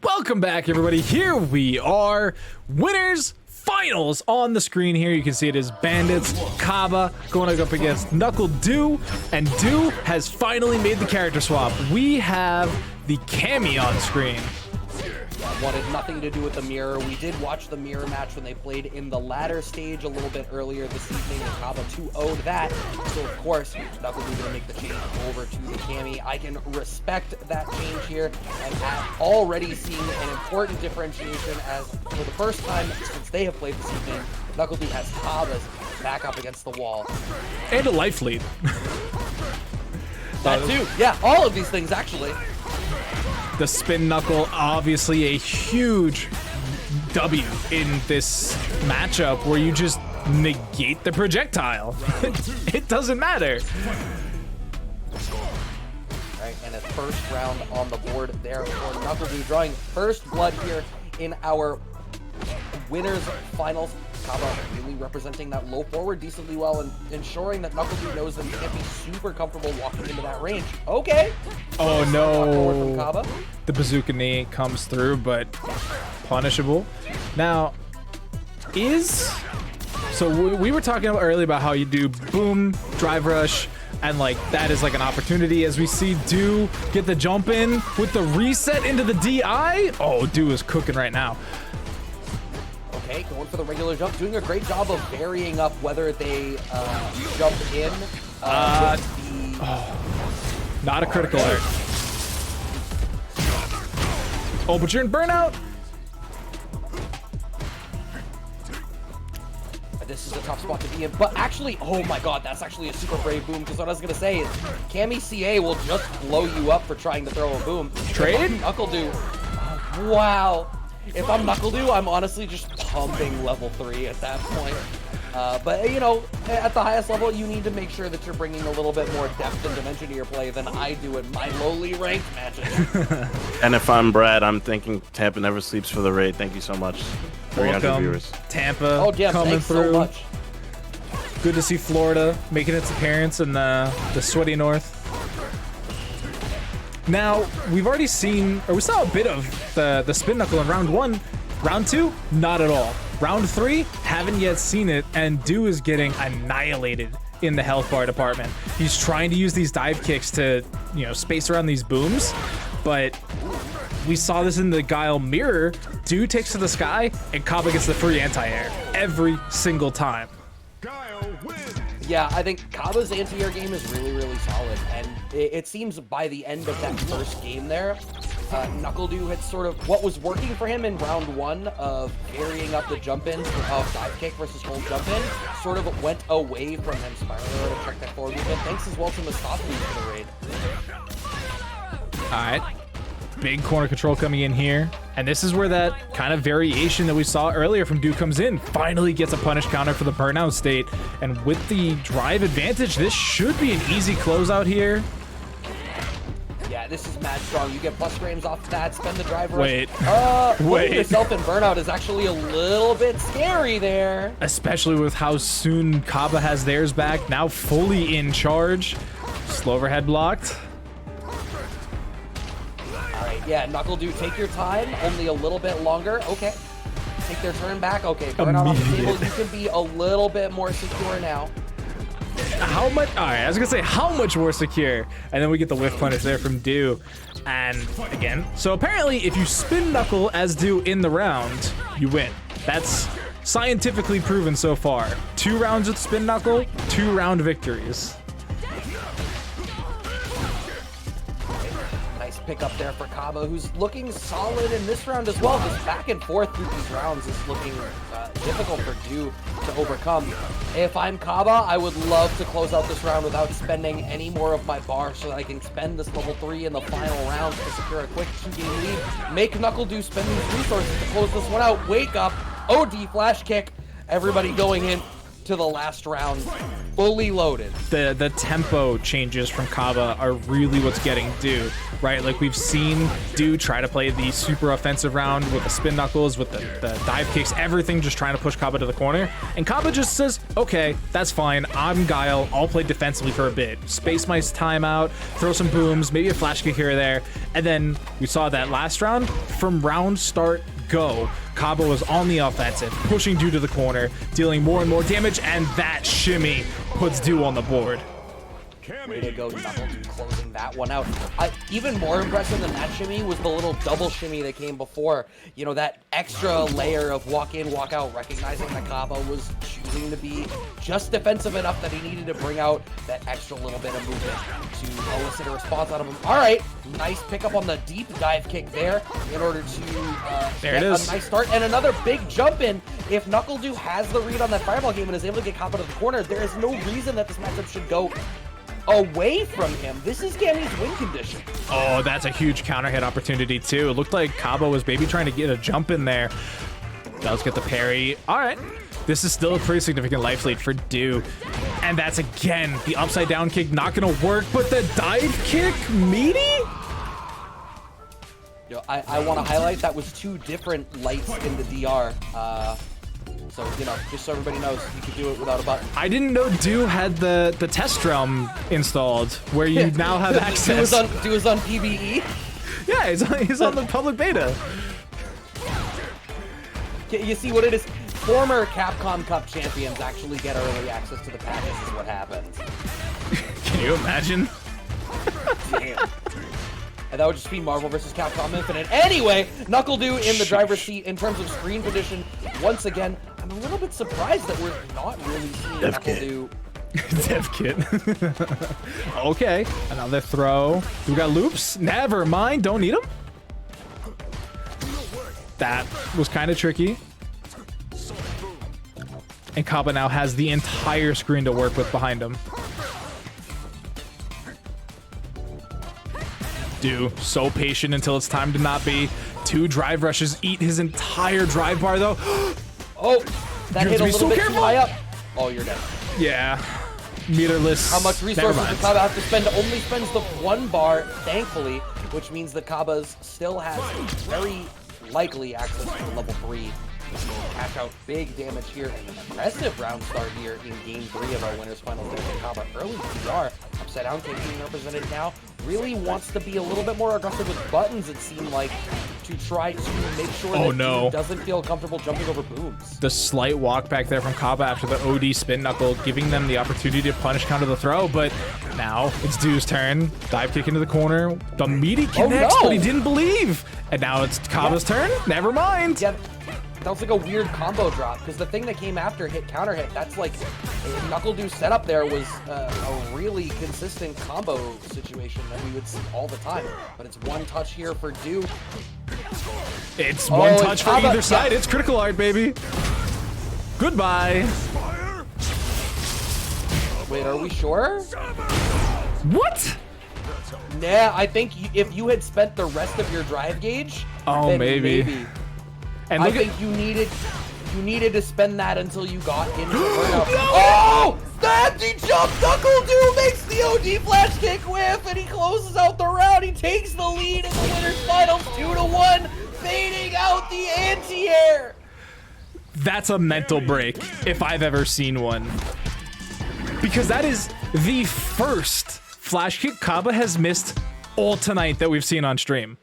Welcome back, everybody. Here we are, winners finals on the screen here. You can see it is Bandits, Caba going up against NuckleDu, and Du has finally made the character swap. We have the Cammy on screen. Wanted nothing to do with the mirror. We did watch the mirror match when they played in the ladder stage a little bit earlier this evening, and Caba 2-0'd that. So of course, NuckleDu gonna make the change over to the Cammy. I can respect that change here, and already seeing an important differentiation as for the first time since they have played this evening, NuckleDu has Caba's back up against the wall. And a life lead. That too, yeah, all of these things actually. The spin knuckle, obviously a huge W in this matchup where you just negate the projectile. It doesn't matter. All right, and a first round on the board there for NuckleDu, drawing first blood here in our winners finals. Caba really representing that low forward decently well and ensuring that NuckleDu knows that he can't be super comfortable walking into that range. Okay. Oh no. From Caba. The bazooka knee comes through, but punishable. Now, so we were talking earlier about how you do boom, drive rush, and like that is like an opportunity as we see Du get the jump in with the reset into the DI. Oh, Du is cooking right now. Okay, going for the regular jump, doing a great job of varying up whether they jump in. Not a critical alert. Oh, but you're in burnout. This is a tough spot to be in, but actually, oh my god, that's actually a super brave boom, because what I was going to say is Cammy CA will just blow you up for trying to throw a boom. Trade? NuckleDu. Oh, wow. If I'm NuckleDu, I'm honestly just pumping level 3 at that point. But, you know, at the highest level, you need to make sure that you're bringing a little bit more depth and dimension to your play than I do in my lowly ranked matches. And if I'm Brad, I'm thinking Tampa never sleeps for the raid. Thank you so much. 300 Welcome, viewers. Tampa. Oh, yeah, coming thanks through. so much. Good to see Florida making its appearance in the sweaty north. Now, we've already seen, or we saw a bit of the spin knuckle in round 1. Round 2, not at all. Round 3, haven't yet seen it, and Du is getting annihilated in the health bar department. He's trying to use these dive kicks to, you know, space around these booms, but we saw this in the Guile mirror. Du takes to the sky, and Caba gets the free anti-air every single time. Yeah, I think Caba's anti-air game is really, really solid, and it seems by the end of that first game there, NuckleDu had sort of, what was working for him in round 1 of varying up the jump-ins of dive kick versus hold jump-in, sort of went away from him. Spiraler to check that forward movement. Thanks as well to Mustafa for the raid. All right. Big corner control coming in here. And this is where that kind of variation that we saw earlier from Du comes in. Finally gets a punish counter for the burnout state. And with the drive advantage, this should be an easy closeout here. Yeah, this is mad strong. You get plus frames off that, spend the drive rush. Wait. Putting yourself in burnout is actually a little bit scary there. Especially with how soon Caba has theirs back. Now fully in charge. Slow overhead blocked. Yeah, NuckleDu, take your time, only a little bit longer. Okay, take their turn back. Okay, burnout off the table. You can be a little bit more secure now. How much? All right, I was gonna say how much more secure, and then we get the whiff punish there from Du, and again. So apparently, if you spin knuckle as Du in the round, you win. That's scientifically proven so far. 2 rounds with spin knuckle, 2-round victories. Pick up there for Caba, who's looking solid in this round as well. This back and forth through these rounds is looking difficult for Du to overcome. If I'm Caba, I would love to close out this round without spending any more of my bar so that I can spend this level 3 in the final round to secure a quick 2-game lead. Make NuckleDu spend these resources to close this one out. Wake up. OD flash kick. Everybody going in to the last round. fully loaded. The tempo changes from Caba are really what's getting Du, right? Like we've seen Du try to play the super offensive round with the spin knuckles, with the dive kicks, everything just trying to push Caba to the corner. And Caba just says, okay, that's fine. I'm Guile. I'll play defensively for a bit. Space my time out, throw some booms, maybe a flash kick here or there. And then we saw that last round, from round start go, Caba was on the offensive, pushing Du to the corner, dealing more and more damage, and that shimmy puts Du on the board. Way to go, NuckleDu, closing that one out. Even more impressive than that shimmy was the little double shimmy that came before. You know, that extra layer of walk in, walk out, recognizing that Caba was choosing to be just defensive enough that he needed to bring out that extra little bit of movement to elicit a response out of him. All right, nice pickup on the deep dive kick there in order to get a nice start. And another big jump in. If NuckleDu has the read on that fireball game and is able to get Caba to the corner, there is no reason that this matchup should go away from him. This is Cammy's win condition. Oh, that's a huge counter hit opportunity too. It looked like Caba was maybe trying to get a jump in there. Does get the parry. All right. This is still a pretty significant life lead for Du. And that's again, the upside down kick not gonna work, but the dive kick, meaty? Yo, I want to highlight that was two different lights in the DR. So, you know, just so everybody knows, you can do it without a button. I didn't know Du had the test realm installed, where you now have access. Du was on PBE? Yeah, he's on the public beta. You see what it is? Former Capcom Cup champions actually get early access to the patches is what happens. Can you imagine? Damn. And that would just be Marvel vs. Capcom Infinite. Anyway, NuckleDu in the driver's seat in terms of screen position. Once again, I'm a little bit surprised that we're not really seeing NuckleDu. Dev kit. Okay, another throw. We got loops. Never mind, don't need them. That was kind of tricky. And Caba now has the entire screen to work with behind him. Du, so patient until it's time to not be. Two drive rushes, eat his entire drive bar though. Oh, that hit a little bit too high up. Oh, you're dead. Yeah, meterless. How much resources does Caba have to spend? Only spends the one bar, thankfully, which means that Caba's still has very likely access to level 3. Cash out big damage here. An impressive round start here in game 3 of our winners finals there for Caba. Early PR, upside down kick being represented now. Really wants to be a little bit more aggressive with buttons, it seemed like, to try to make sure that he doesn't feel comfortable jumping over booms. The slight walk back there from Caba after the OD spin knuckle, giving them the opportunity to punish counter the throw, but now it's Du's turn. Dive kick into the corner. The meaty connects, but he didn't believe. And now it's Caba's turn. Never mind. Yeah. That was like a weird combo drop, because the thing that came after hit counter hit, that's like NuckleDu's setup there was a really consistent combo situation that we would see all the time. But it's one touch here for Du. It's one touch for either side. It's critical art, baby. Goodbye. Wait, are we sure? What? Nah, I think if you had spent the rest of your drive gauge, then maybe. And I think you needed to spend that until you got into burnout. Oh! That's the jump! NuckleDu makes the OD flash kick whiff, and he closes out the round. He takes the lead in the winners finals 2-1, fading out the anti-air. That's a mental break if I've ever seen one. Because that is the first flash kick Caba has missed all tonight that we've seen on stream.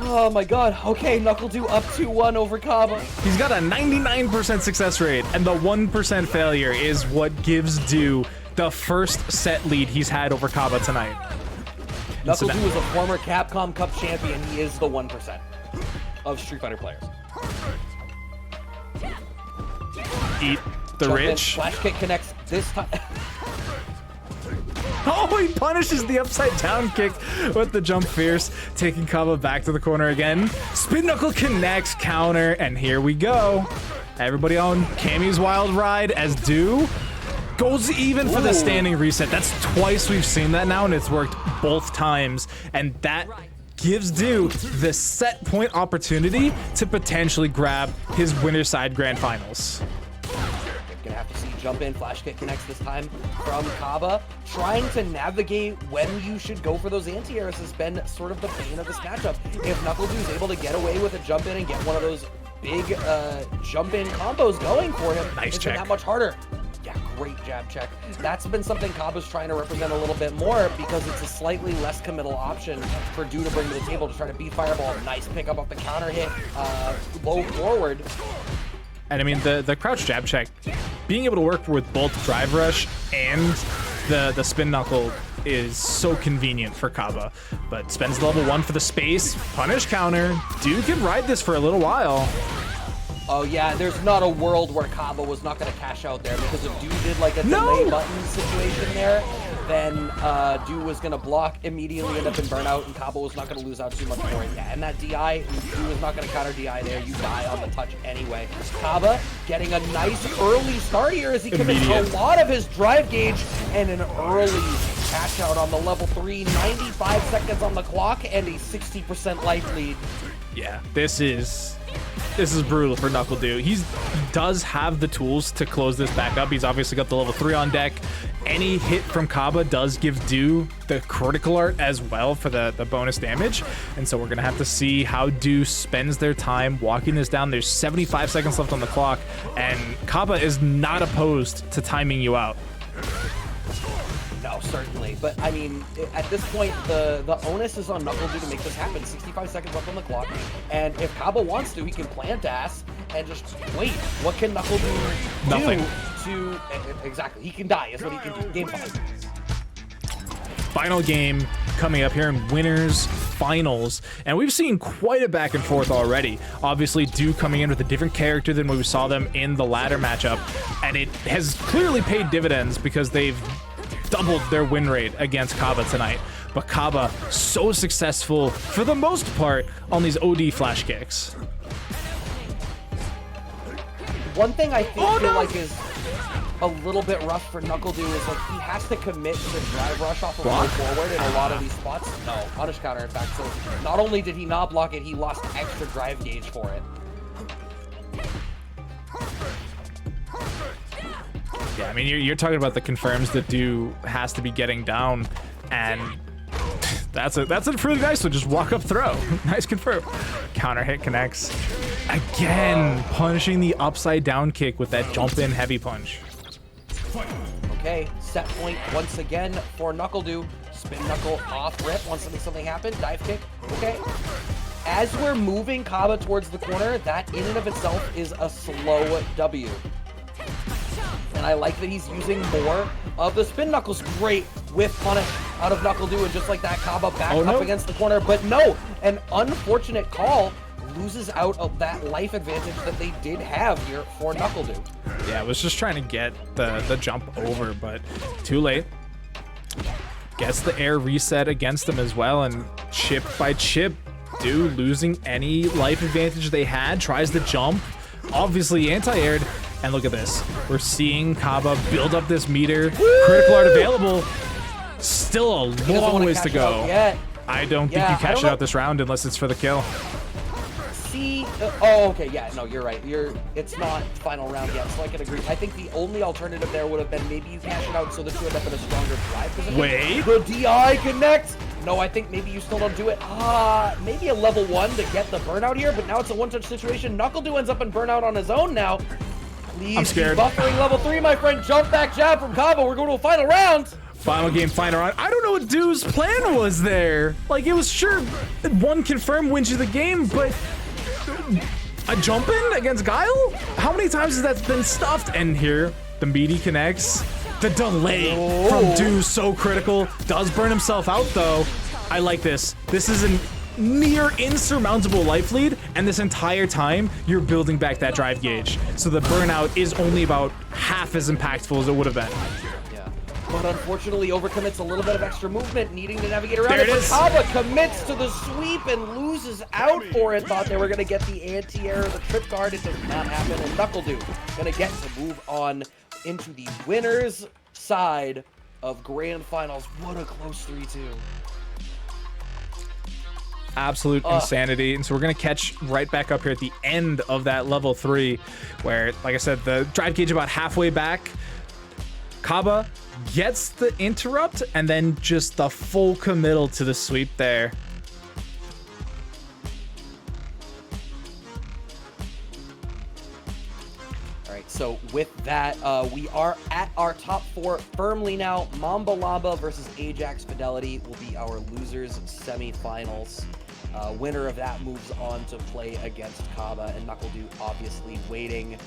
Oh my god. Okay, NuckleDu up 2-1 over Caba. He's got a 99% success rate, and the 1% failure is what gives Du the first set lead he's had over Caba tonight. NuckleDu is a former Capcom Cup champion. He is the 1% of Street Fighter players. Eat the rich. Flash kick connects this time. Oh, he punishes the upside down kick with the jump fierce, taking Caba back to the corner again. Spin knuckle connects, counter, and here we go. Everybody on Cammy's wild ride as Du goes even for the standing reset. That's twice we've seen that now, and it's worked both times. And that gives Du the set point opportunity to potentially grab his winner's side grand finals. jump in, flash kick connects this time from Caba. Trying to navigate when you should go for those anti-airs has been sort of the bane of this matchup. If NuckleDu is able to get away with a jump in and get one of those big jump in combos going for him, nice it's check. been that much harder. Yeah, great jab check. That's been something Caba's trying to represent a little bit more because it's a slightly less committal option for Du to bring to the table to try to beat Fireball. Nice pickup off the counter hit, low forward. And I mean, the crouch jab check, being able to work with both drive rush and the spin knuckle is so convenient for Caba. But spends level 1 for the space, punish counter. Du can ride this for a little while. Oh yeah, there's not a world where Caba was not going to cash out there, because if Du did like a delay button situation there, then Du was going to block, immediately end up in burnout, and Caba was not going to lose out too much for it. Yeah, and that DI, Du was not going to counter DI there. You die on the touch anyway. Caba getting a nice early start here as he commits a lot of his drive gauge, and an early catch out on the level 3, 95 seconds on the clock, and a 60% life lead. Yeah, this is brutal for NuckleDu. He does have the tools to close this back up. He's obviously got the level 3 on deck. Any hit from Caba does give Du the critical art as well for the bonus damage. And so we're going to have to see how Du spends their time walking this down. There's 75 seconds left on the clock, and Caba is not opposed to timing you out. No, certainly. But, I mean, at this point, the onus is on NuckleDu to make this happen. 65 seconds left on the clock. And if Caba wants to, he can plant ass and just wait. What can NuckleDu Nothing. do to... Exactly. He can die is what he can do. Game 5. Final game coming up here in winners finals, and we've seen quite a back and forth already. Obviously, Du coming in with a different character than when we saw them in the ladder matchup, and it has clearly paid dividends because they've doubled their win rate against Caba tonight. But Caba so successful for the most part on these OD flash kicks. One thing I feel like is a little bit rough for NuckleDu is like he has to commit to the drive rush off of low forward in a lot of these spots. No, punish counter in fact. So not only did he not block it, he lost extra drive gauge for it. Yeah, I mean, you're talking about the confirms that Du has to be getting down, and that's a really nice one. Just walk up throw. Nice confirm. Counter hit connects. Again, punishing the upside down kick with that jump in heavy punch. Okay, set point once again for NuckleDu. Spin knuckle off rip, wants to make something happen. Dive kick, okay. As we're moving Caba towards the corner, that in and of itself is a slow W. And I like that he's using more of the spin knuckles. Great whiff punish out of NuckleDu, and just like that, Caba back up against the corner. But no, an unfortunate call loses out of that life advantage that they did have here for NuckleDu. Yeah, I was just trying to get the jump over, but too late. Gets the air reset against them as well, and chip by chip, Du losing any life advantage they had. Tries the jump, obviously anti-aired, and look at this. We're seeing Caba build up this meter. Critical art available. Still a long ways to go. I don't think you catch it out this round unless it's for the kill. Oh, okay, yeah, no, you're right. It's not final round yet, so I can agree. I think the only alternative there would have been maybe you cash it out so that you end up in a stronger drive position. Wait. The DI connects. No, I think maybe you still don't do it. Maybe a level 1 to get the burnout here, but now it's a one-touch situation. NuckleDu ends up in burnout on his own now. Please, I'm scared. Buffering level 3, my friend. Jump back jab from Caba. We're going to a final round. Final game, final round. I don't know what Du's plan was there. Like, it was sure one confirm wins you the game, but a jump in against Guile? How many times has that been stuffed? And here, the meaty connects. The delay from Du so critical. Does burn himself out though. I like this. This is a near insurmountable life lead, and this entire time you're building back that drive gauge. So the burnout is only about half as impactful as it would have been. But unfortunately overcommits a little bit of extra movement, needing to navigate around it. But Caba commits to the sweep and loses out for it. Thought they were going to get the anti-air, the trip guard. It does not happen. And NuckleDu going to get to move on into the winner's side of Grand Finals. What a close 3-2. Absolute insanity. And so we're going to catch right back up here at the end of that level 3, where, like I said, the drive gauge about halfway back. Caba gets the interrupt and then just the full committal to the sweep there. So with that, we are at our top 4 firmly now. Mamba Lamba versus Ajax Fidelity will be our losers semifinals. Winner of that moves on to play against Caba, and NuckleDu obviously waiting